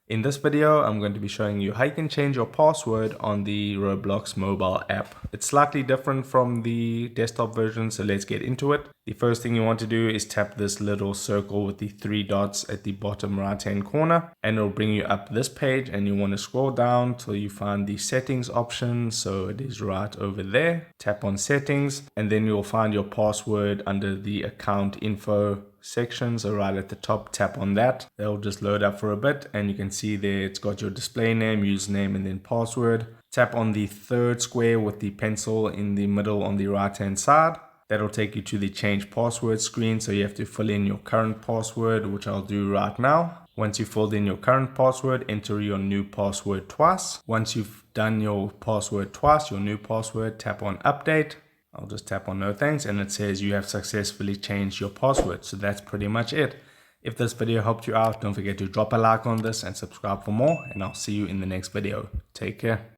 In this video, I'm going to be showing you how you can change your password on the Roblox mobile app. It's slightly different from the desktop version, so let's get into it. The first thing you want to do is tap this little circle with the three dots at the bottom right hand corner, and it'll bring you up this page, and you want to scroll down till you find the settings option. So it is right over there. Tap on settings, and then you'll find your password under the account info section. So right at the top, tap on that. They'll just load up for a bit, and you can see there it's got your display name, username, and then password. Tap on the third square with the pencil in the middle on the right hand side. That'll take you to the change password screen, so you have to fill in your current password, which I'll do right now. Once you've filled in your current password, enter your new password twice. Once you've done your password twice, your new password, tap on update. I'll just tap on no thanks, and it says you have successfully changed your password. So that's pretty much it. If this video helped you out, don't forget to drop a like on this and subscribe for more, and I'll see you in the next video. Take care.